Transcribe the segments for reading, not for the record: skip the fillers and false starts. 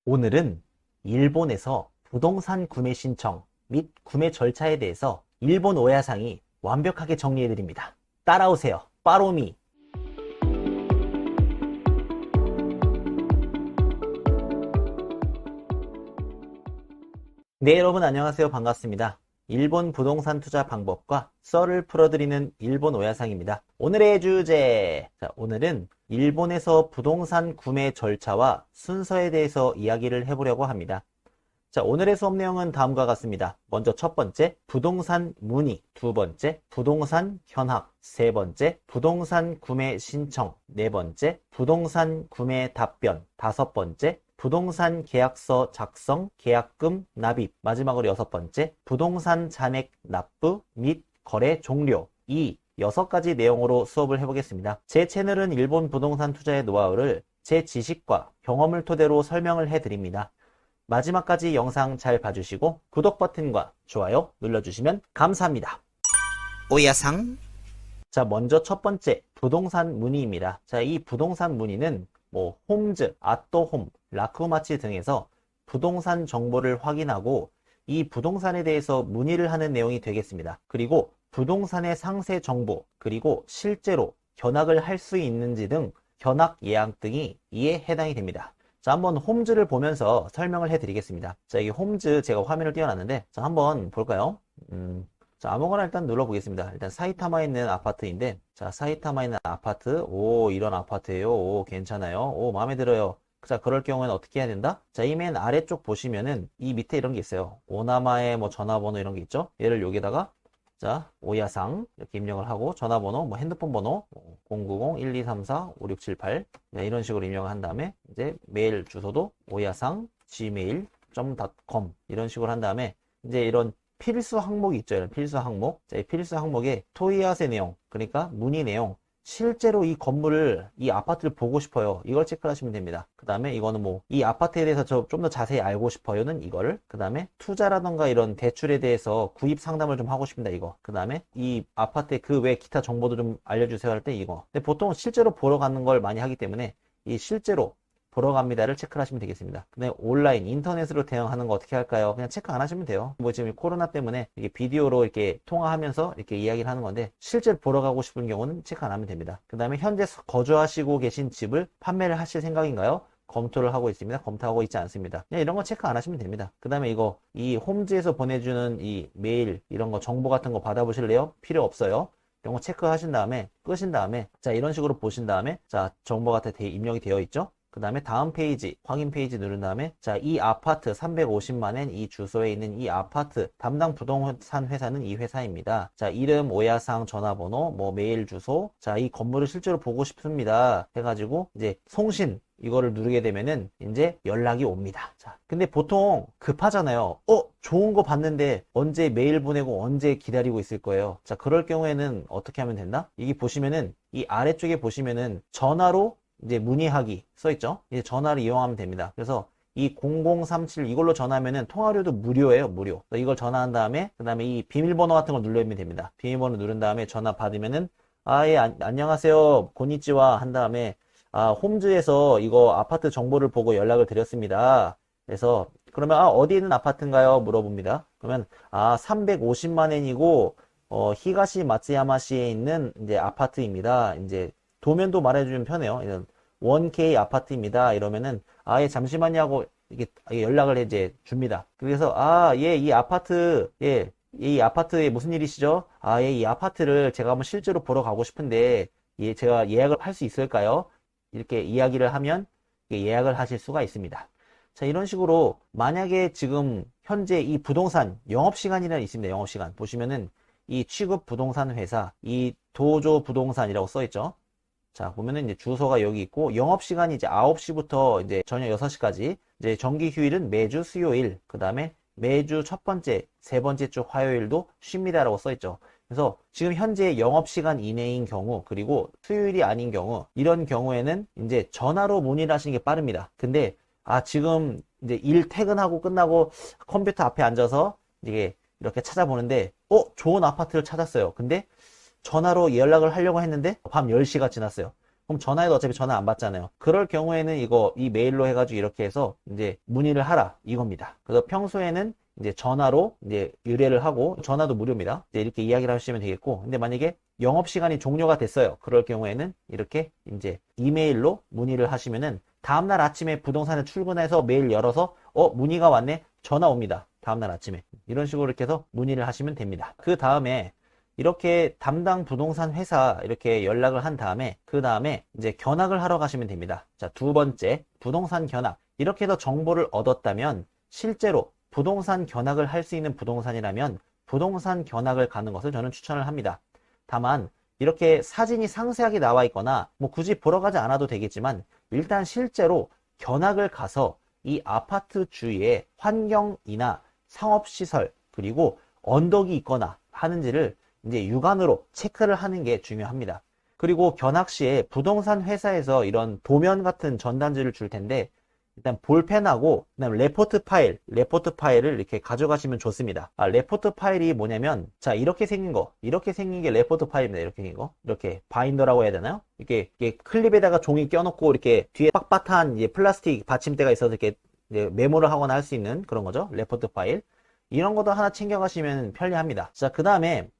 오늘은 일본에서 부동산 구매 신청 및 구매 절차에 대해서 일본 오야상이 완벽하게 정리해드립니다. 따라오세요. 빠로미. 네, 여러분 안녕하세요. 반갑습니다. 일본 부동산 투자 방법과 썰을 풀어드리는 일본 오야상입니다. 오늘의 주제. 오늘은 일본에서 부동산 구매 절차와 순서에 대해서 이야기를 해보려고 합니다. 오늘의 수업 내용은 다음과 같습니다. 먼저 첫 번째, 부동산 문의. 두 번째, 부동산 현황. 세 번째, 부동산 구매 신청. 네 번째, 부동산 구매 답변. 다섯 번째, 부동산 계약서 작성, 계약금 납입. 마지막으로 여섯 번째, 부동산 잔액 납부 및 거래 종료. 이 6가지 내용으로 수업을 해보겠습니다. 제 채널은 일본 부동산 투자의 노하우를 제 지식과 경험을 토대로 설명을 해드립니다. 마지막까지 영상 잘 봐주시고 구독 버튼과 좋아요 눌러주시면 감사합니다. 오야상. 먼저 첫 번째, 부동산 문의입니다. 이 부동산 문의는 홈즈, 아또홈, 라쿠마치 등에서 부동산 정보를 확인하고 이 부동산에 대해서 문의를 하는 내용이 되겠습니다. 그리고 부동산의 상세 정보, 그리고 실제로 견학을 할 수 있는지 등 견학 예약 등이 이에 해당이 됩니다. 한번 홈즈를 보면서 설명을 해드리겠습니다. 이 홈즈 제가 화면을 띄워놨는데, 한번 볼까요? 아무거나 일단 눌러보겠습니다. 일단 사이타마에 있는 아파트인데, 사이타마에 있는 아파트, 이런 아파트예요. 괜찮아요. 마음에 들어요. 그럴 경우에는 어떻게 해야 된다? 이 맨 아래쪽 보시면은 이 밑에 이런 게 있어요. 오나마에 전화번호 이런 게 있죠? 얘를 여기다가 오야상 이렇게 입력을 하고 전화번호, 핸드폰 번호 090-1234-5678 이런 식으로 입력을 한 다음에 이제 메일 주소도 오야상 gmail.com 이런 식으로 한 다음에 이제 이런 필수 항목이 있죠. 이런 필수 항목. 이 필수 항목에 토이아세 내용, 그러니까 문의 내용, 실제로 이 건물을, 이 아파트를 보고 싶어요. 이걸 체크를 하시면 됩니다. 그 다음에 이거는 이 아파트에 대해서 좀 더 자세히 알고 싶어요는 이거를. 그 다음에 투자라던가 이런 대출에 대해서 구입 상담을 좀 하고 싶습니다. 이거. 그 다음에 이 아파트의 그 외 기타 정보도 좀 알려주세요 할 때 이거. 근데 보통 실제로 보러 가는 걸 많이 하기 때문에 이 실제로 보러 갑니다를 체크를 하시면 되겠습니다. 근데 온라인, 인터넷으로 대응하는 거 어떻게 할까요? 그냥 체크 안 하시면 돼요. 지금 코로나 때문에 이게 비디오로 이렇게 통화하면서 이렇게 이야기를 하는 건데, 실제로 보러 가고 싶은 경우는 체크 안 하면 됩니다. 그 다음에 현재 거주하시고 계신 집을 판매를 하실 생각인가요? 검토를 하고 있습니다. 검토하고 있지 않습니다. 그냥 이런 거 체크 안 하시면 됩니다. 그 다음에 이 홈즈에서 보내주는 이 메일, 이런 거 정보 같은 거 받아보실래요? 필요 없어요. 이런 거 체크하신 다음에, 끄신 다음에, 이런 식으로 보신 다음에, 정보가 다 입력이 되어 있죠? 그 다음에 다음 페이지, 확인 페이지 누른 다음에 이 아파트 350만엔 이 주소에 있는 이 아파트 담당 부동산 회사는 이 회사입니다. 이름, 오야상, 전화번호, 메일 주소, 이 건물을 실제로 보고 싶습니다 해가지고 이제 송신 이거를 누르게 되면은 이제 연락이 옵니다. 근데 보통 급하잖아요. 좋은 거 봤는데 언제 메일 보내고 언제 기다리고 있을 거예요. 그럴 경우에는 어떻게 하면 된다? 이게 보시면은 이 아래쪽에 보시면은 전화로 이제 문의하기 써있죠. 이제 전화를 이용하면 됩니다. 그래서 이 0037 이걸로 전화하면은 통화료도 무료예요. 무료. 이걸 전화한 다음에 그 다음에 이 비밀번호 같은 걸 눌러주면 됩니다. 비밀번호 누른 다음에 전화 받으면은 예, 안녕하세요, 고니치와 한 다음에 홈즈에서 이거 아파트 정보를 보고 연락을 드렸습니다. 그래서 그러면 어디 있는 아파트인가요? 물어봅니다. 그러면 350만엔이고 히가시 마츠야마시에 있는 이제 아파트입니다. 이제 도면도 말해주면 편해요. 이런 1K 아파트입니다. 이러면은 예, 잠시만요 하고 이게 연락을 이제 줍니다. 그래서 예, 이 아파트, 예, 이 아파트에 무슨 일이시죠? 예, 이 아파트를 제가 한번 실제로 보러 가고 싶은데 예, 제가 예약을 할 수 있을까요? 이렇게 이야기를 하면 예약을 하실 수가 있습니다. 이런 식으로 만약에 지금 현재 이 부동산 영업시간이라는 있습니다. 영업시간 보시면은 이 취급 부동산 회사, 이 도조 부동산이라고 써있죠. 보면은 이제 주소가 여기 있고, 영업시간이 이제 9시부터 이제 저녁 6시까지, 이제 정기 휴일은 매주 수요일, 그 다음에 매주 첫 번째, 세 번째 주 화요일도 쉽니다라고 써있죠. 그래서 지금 현재 영업시간 이내인 경우, 그리고 수요일이 아닌 경우, 이런 경우에는 이제 전화로 문의를 하시는 게 빠릅니다. 근데, 지금 이제 일 퇴근하고 끝나고 컴퓨터 앞에 앉아서 이게 이렇게 찾아보는데, 좋은 아파트를 찾았어요. 근데, 전화로 연락을 하려고 했는데 밤 10시가 지났어요. 그럼 전화해도 어차피 전화 안 받잖아요. 그럴 경우에는 이 메일로 해가지고 이렇게 해서 이제 문의를 하라 이겁니다. 그래서 평소에는 이제 전화로 이제 의뢰를 하고, 전화도 무료입니다. 이제 이렇게 이야기를 하시면 되겠고, 근데 만약에 영업시간이 종료가 됐어요. 그럴 경우에는 이렇게 이제 이메일로 문의를 하시면은 다음날 아침에 부동산에 출근해서 메일 열어서 문의가 왔네? 전화 옵니다. 다음날 아침에. 이런 식으로 이렇게 해서 문의를 하시면 됩니다. 그 다음에 이렇게 담당 부동산 회사 이렇게 연락을 한 다음에 그 다음에 이제 견학을 하러 가시면 됩니다. 자, 두 번째 부동산 견학. 이렇게 해서 정보를 얻었다면 실제로 부동산 견학을 할 수 있는 부동산이라면 부동산 견학을 가는 것을 저는 추천을 합니다. 다만 이렇게 사진이 상세하게 나와 있거나 뭐 굳이 보러 가지 않아도 되겠지만 일단 실제로 견학을 가서 이 아파트 주위에 환경이나 상업시설 그리고 언덕이 있거나 하는지를 이제 육안으로 체크를 하는 게 중요합니다. 그리고 견학 시에 부동산 회사에서 이런 도면 같은 전단지를 줄 텐데 일단 볼펜하고 그다음에 레포트 파일을 이렇게 가져가시면 좋습니다. 레포트 파일이 뭐냐면 자 이렇게 생긴 게 레포트 파일입니다. 이렇게 생긴 거, 이렇게 바인더라고 해야 되나요? 이게 클립에다가 종이 껴놓고 이렇게 뒤에 빡빡한 이제 플라스틱 받침대가 있어서 이렇게 이제 메모를 하거나 할 수 있는 그런 거죠. 레포트 파일. 이런 것도 하나 챙겨가시면 편리합니다. 자, 그 다음에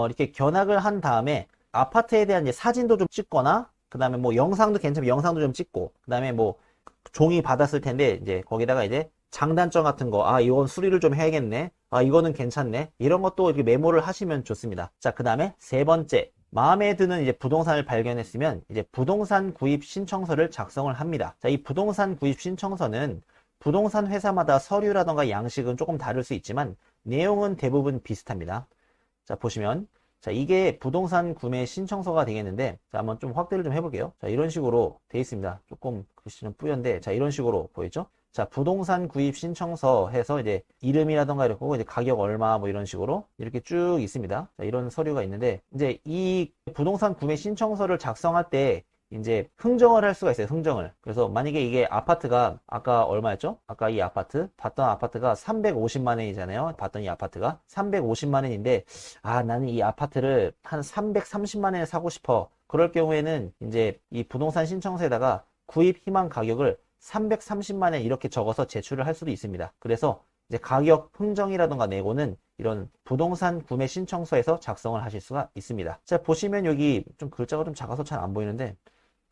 이렇게 견학을 한 다음에 아파트에 대한 이제 사진도 좀 찍거나 그 다음에 뭐 영상도 괜찮으면 영상도 좀 찍고 그 다음에 뭐 종이 받았을 텐데 이제 거기다가 이제 장단점 같은 거, 이건 수리를 좀 해야겠네, 이거는 괜찮네, 이런 것도 이렇게 메모를 하시면 좋습니다. 자, 그 다음에 세 번째, 마음에 드는 이제 부동산을 발견했으면 이제 부동산 구입 신청서를 작성을 합니다. 자, 이 부동산 구입 신청서는 부동산 회사마다 서류라던가 양식은 조금 다를 수 있지만 내용은 대부분 비슷합니다. 자, 보시면 자, 이게 부동산 구매 신청서가 되겠는데, 자, 한번 좀 확대를 좀 해볼게요. 자, 이런 식으로 되어 있습니다. 조금 글씨 좀 뿌연데, 자, 이런 식으로 보이죠? 자, 부동산 구입 신청서 해서 이제 이름이라던가 이렇게 이제 가격 얼마 뭐 이런 식으로 이렇게 쭉 있습니다. 자, 이런 서류가 있는데, 이제 이 부동산 구매 신청서를 작성할 때 이제 흥정을 할 수가 있어요. 흥정을. 그래서 만약에 이게 아파트가 아까 얼마였죠? 아까 이 아파트 봤던 아파트가 350만 원이잖아요. 봤던 이 아파트가 350만 원인데 나는 이 아파트를 한 330만 원에 사고 싶어. 그럴 경우에는 이제 이 부동산 신청서에다가 구입 희망 가격을 330만 원 이렇게 적어서 제출을 할 수도 있습니다. 그래서 이제 가격 흥정이라던가 내고는 이런 부동산 구매 신청서에서 작성을 하실 수가 있습니다. 자, 보시면 여기 좀 글자가 좀 작아서 잘 안 보이는데,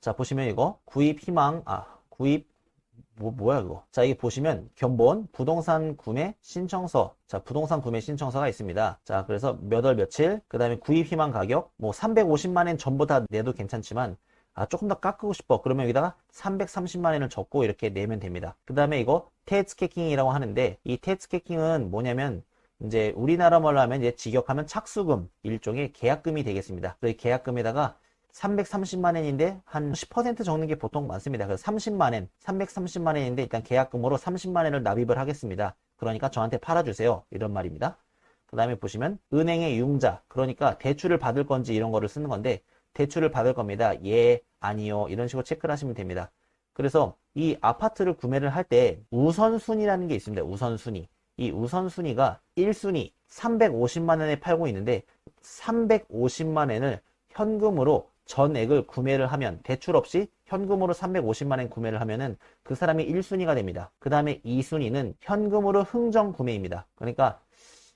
자, 보시면 이거 구입 희망, 뭐야 이거. 자, 이게 보시면 견본 부동산 구매 신청서. 자, 부동산 구매 신청서가 있습니다. 자, 그래서 몇 월 며칠, 그 다음에 구입 희망 가격 뭐 350만 원 전부 다 내도 괜찮지만 조금 더 깎고 싶어. 그러면 여기다가 330만 원을 적고 이렇게 내면 됩니다. 그 다음에 이거 테츠케킹이라고 하는데, 이 테츠케킹은 뭐냐면 이제 우리나라 말로 하면 이제 직역하면 착수금, 일종의 계약금이 되겠습니다. 그래서 이 계약금에다가 330만 원인데 한 10% 적는 게 보통 많습니다. 그래서 30만 원, 330만 원인데 일단 계약금으로 30만 원을 납입을 하겠습니다. 그러니까 저한테 팔아주세요. 이런 말입니다. 그 다음에 보시면 은행의 융자, 그러니까 대출을 받을 건지 이런 거를 쓰는 건데 대출을 받을 겁니다. 예, 아니요, 이런 식으로 체크를 하시면 됩니다. 그래서 이 아파트를 구매를 할 때 우선순위라는 게 있습니다. 우선순위. 이 우선순위가 1순위 350만 원에 팔고 있는데 350만 원을 현금으로 전액을 구매를 하면, 대출 없이 현금으로 350만 원 구매를 하면은 그 사람이 1순위가 됩니다. 그 다음에 2순위는 현금으로 흥정 구매입니다. 그러니까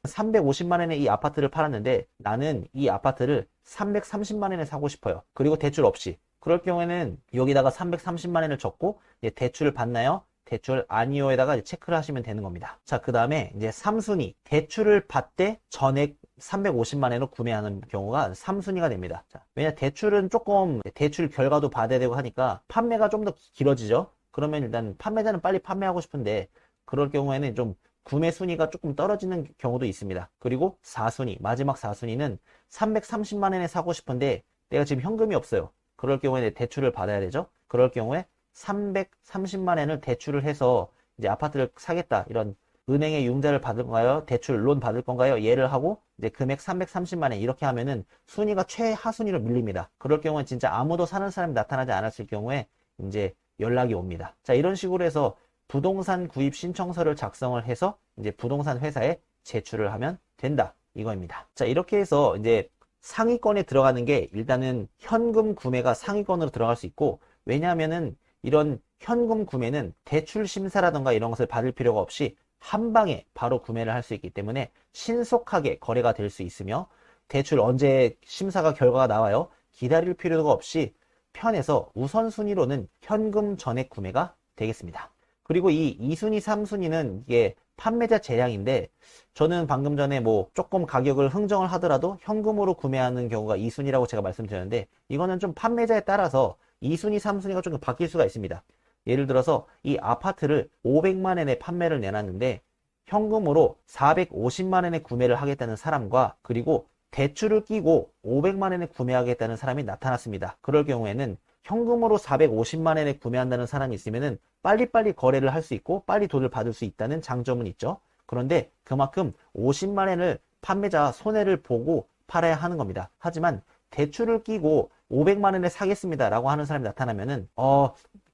350만 원에 이 아파트를 팔았는데 나는 이 아파트를 330만 원에 사고 싶어요. 그리고 대출 없이. 그럴 경우에는 여기다가 330만 원을 적고 대출을 받나요? 대출 아니요에다가 체크를 하시면 되는 겁니다. 자, 그 다음에 이제 3순위, 대출을 받되 전액 350만 원으로 구매하는 경우가 3순위가 됩니다. 자, 왜냐 대출은 조금 대출 결과도 받아야 되고 하니까 판매가 좀 더 길어지죠. 그러면 일단 판매자는 빨리 판매하고 싶은데 그럴 경우에는 좀 구매 순위가 조금 떨어지는 경우도 있습니다. 그리고 4순위, 마지막 4순위는 330만 원에 사고 싶은데 내가 지금 현금이 없어요. 그럴 경우에 대출을 받아야 되죠. 그럴 경우에 330만 원을 대출을 해서 이제 아파트를 사겠다, 이런 은행의 융자를 받을 건가요? 대출 론 받을 건가요? 예를 하고 이제 금액 330만 원 이렇게 하면은 순위가 최하순위로 밀립니다. 그럴 경우에 진짜 아무도 사는 사람이 나타나지 않았을 경우에 이제 연락이 옵니다. 자, 이런 식으로 해서 부동산 구입 신청서를 작성을 해서 이제 부동산 회사에 제출을 하면 된다, 이거입니다. 자, 이렇게 해서 이제 상위권에 들어가는 게 일단은 현금 구매가 상위권으로 들어갈 수 있고, 왜냐하면은 이런 현금 구매는 대출 심사라던가 이런 것을 받을 필요가 없이 한 방에 바로 구매를 할 수 있기 때문에 신속하게 거래가 될 수 있으며, 대출 언제 심사가 결과가 나와요? 기다릴 필요가 없이 편해서 우선순위로는 현금 전액 구매가 되겠습니다. 그리고 이 2순위, 3순위는 이게 판매자 재량인데, 저는 방금 전에 뭐 조금 가격을 흥정을 하더라도 현금으로 구매하는 경우가 2순위라고 제가 말씀드렸는데, 이거는 좀 판매자에 따라서 2순위, 3순위가 조금 바뀔 수가 있습니다. 예를 들어서 이 아파트를 500만 원에 판매를 내놨는데 현금으로 450만 원에 구매를 하겠다는 사람과, 그리고 대출을 끼고 500만 원에 구매하겠다는 사람이 나타났습니다. 그럴 경우에는 현금으로 450만 원에 구매한다는 사람이 있으면은 빨리빨리 거래를 할 수 있고 빨리 돈을 받을 수 있다는 장점은 있죠. 그런데 그만큼 50만 원을 판매자 손해를 보고 팔아야 하는 겁니다. 하지만 대출을 끼고 500만 원에 사겠습니다 라고 하는 사람이 나타나면은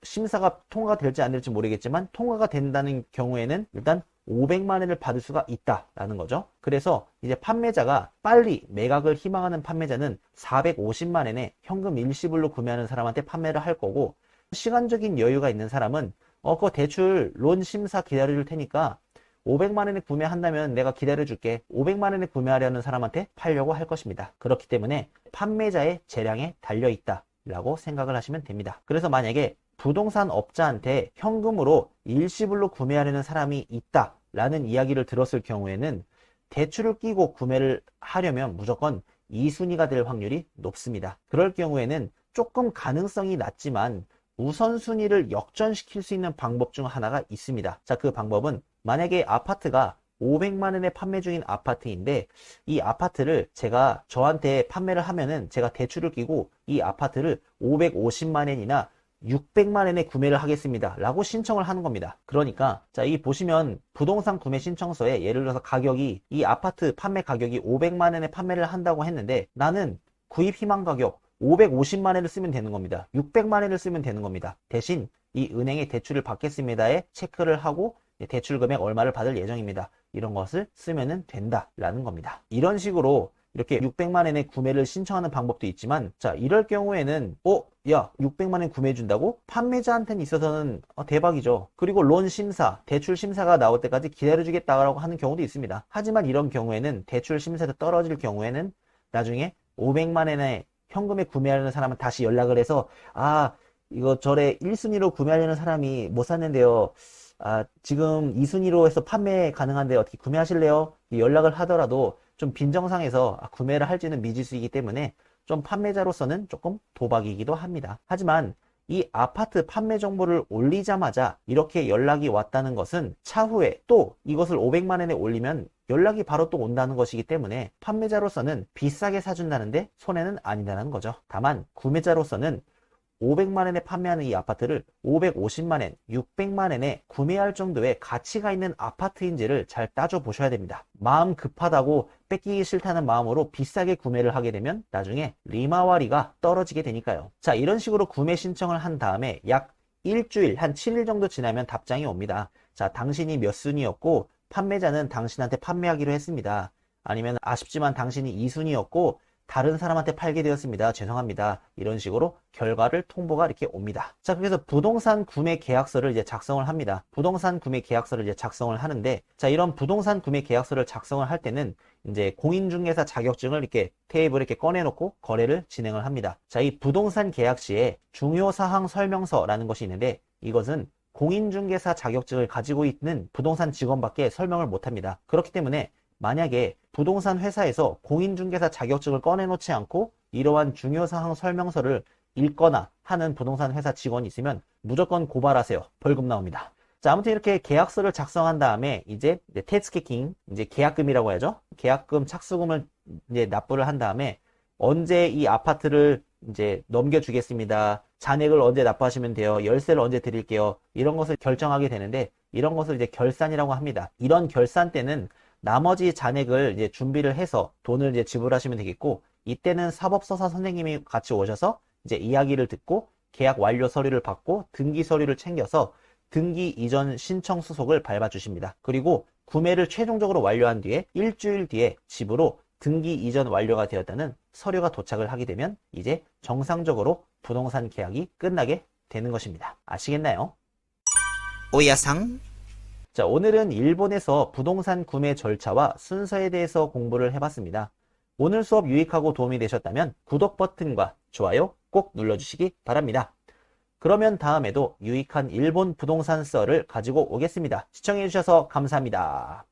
심사가 통과가 될지 안 될지 모르겠지만 통과가 된다는 경우에는 일단 500만 원을 받을 수가 있다라는 거죠. 그래서 이제 판매자가 빨리 매각을 희망하는 판매자는 450만 원에 현금 일시불로 구매하는 사람한테 판매를 할 거고, 시간적인 여유가 있는 사람은 그거 대출 론 심사 기다려줄 테니까 500만 원에 구매한다면 내가 기다려줄게, 500만 원에 구매하려는 사람한테 팔려고 할 것입니다. 그렇기 때문에 판매자의 재량에 달려있다 라고 생각을 하시면 됩니다. 그래서 만약에 부동산 업자한테 현금으로 일시불로 구매하려는 사람이 있다 라는 이야기를 들었을 경우에는 대출을 끼고 구매를 하려면 무조건 2순위가 될 확률이 높습니다. 그럴 경우에는 조금 가능성이 낮지만 우선순위를 역전시킬 수 있는 방법 중 하나가 있습니다. 자, 그 방법은 만약에 아파트가 500만 원에 판매 중인 아파트인데, 이 아파트를 제가 저한테 판매를 하면은 제가 대출을 끼고 이 아파트를 550만 원이나 600만 원에 구매를 하겠습니다 라고 신청을 하는 겁니다. 그러니까 자, 이 보시면 부동산 구매 신청서에 예를 들어서 가격이, 이 아파트 판매 가격이 500만 원에 판매를 한다고 했는데 나는 구입 희망 가격 550만 원을 쓰면 되는 겁니다. 600만 원을 쓰면 되는 겁니다. 대신 이 은행에 대출을 받겠습니다에 체크를 하고 대출 금액 얼마를 받을 예정입니다. 이런 것을 쓰면 된다라는 겁니다. 이런 식으로 이렇게 600만 원에 구매를 신청하는 방법도 있지만, 자, 이럴 경우에는 야, 600만 원 구매해 준다고? 판매자한테는 있어서는 대박이죠. 그리고 론 심사, 대출 심사가 나올 때까지 기다려 주겠다라고 하는 경우도 있습니다. 하지만 이런 경우에는 대출 심사가 떨어질 경우에는 나중에 500만 원에 현금에 구매하려는 사람은 다시 연락을 해서, 이거 절에 1순위로 구매하려는 사람이 못 샀는데요, 지금 2순위로 해서 판매 가능한데 어떻게 구매하실래요? 연락을 하더라도 좀 빈정상해서 구매를 할지는 미지수이기 때문에 좀 판매자로서는 조금 도박이기도 합니다. 하지만 이 아파트 판매 정보를 올리자마자 이렇게 연락이 왔다는 것은 차후에 또 이것을 500만 원에 올리면 연락이 바로 또 온다는 것이기 때문에 판매자로서는 비싸게 사준다는데 손해는 아니라는 거죠. 다만 구매자로서는 500만 원에 판매하는 이 아파트를 550만 원, 600만 원에 구매할 정도의 가치가 있는 아파트인지를 잘 따져 보셔야 됩니다. 마음 급하다고 뺏기기 싫다는 마음으로 비싸게 구매를 하게 되면 나중에 리마와리가 떨어지게 되니까요. 자, 이런 식으로 구매 신청을 한 다음에 약 일주일, 한 7일 정도 지나면 답장이 옵니다. 자, 당신이 몇 순위였고 판매자는 당신한테 판매하기로 했습니다. 아니면 아쉽지만 당신이 2순위였고 다른 사람한테 팔게 되었습니다. 죄송합니다. 이런 식으로 결과를 통보가 이렇게 옵니다. 자, 그래서 부동산 구매 계약서를 이제 작성을 합니다. 부동산 구매 계약서를 이제 작성을 하는데, 자, 이런 부동산 구매 계약서를 작성을 할 때는 이제 공인중개사 자격증을 이렇게 테이블에 이렇게 꺼내놓고 거래를 진행을 합니다. 자, 이 부동산 계약 시에 중요사항 설명서라는 것이 있는데, 이것은 공인중개사 자격증을 가지고 있는 부동산 직원밖에 설명을 못합니다. 그렇기 때문에 만약에 부동산 회사에서 공인중개사 자격증을 꺼내놓지 않고 이러한 중요사항 설명서를 읽거나 하는 부동산 회사 직원이 있으면 무조건 고발하세요. 벌금 나옵니다. 자, 아무튼 이렇게 계약서를 작성한 다음에 이제 테스케킹, 이제 계약금이라고 하죠. 계약금 착수금을 이제 납부를 한 다음에 언제 이 아파트를 이제 넘겨주겠습니다. 잔액을 언제 납부하시면 돼요. 열세를 언제 드릴게요. 이런 것을 결정하게 되는데, 이런 것을 이제 결산이라고 합니다. 이런 결산 때는 나머지 잔액을 이제 준비를 해서 돈을 이제 지불하시면 되겠고, 이때는 사법서사 선생님이 같이 오셔서 이제 이야기를 듣고 계약 완료 서류를 받고 등기 서류를 챙겨서 등기 이전 신청 수속을 밟아 주십니다. 그리고 구매를 최종적으로 완료한 뒤에 일주일 뒤에 집으로 등기 이전 완료가 되었다는 서류가 도착을 하게 되면 이제 정상적으로 부동산 계약이 끝나게 되는 것입니다. 아시겠나요? 오야상 자, 오늘은 일본에서 부동산 구매 절차와 순서에 대해서 공부를 해봤습니다. 오늘 수업 유익하고 도움이 되셨다면 구독 버튼과 좋아요 꼭 눌러주시기 바랍니다. 그러면 다음에도 유익한 일본 부동산 썰을 가지고 오겠습니다. 시청해주셔서 감사합니다.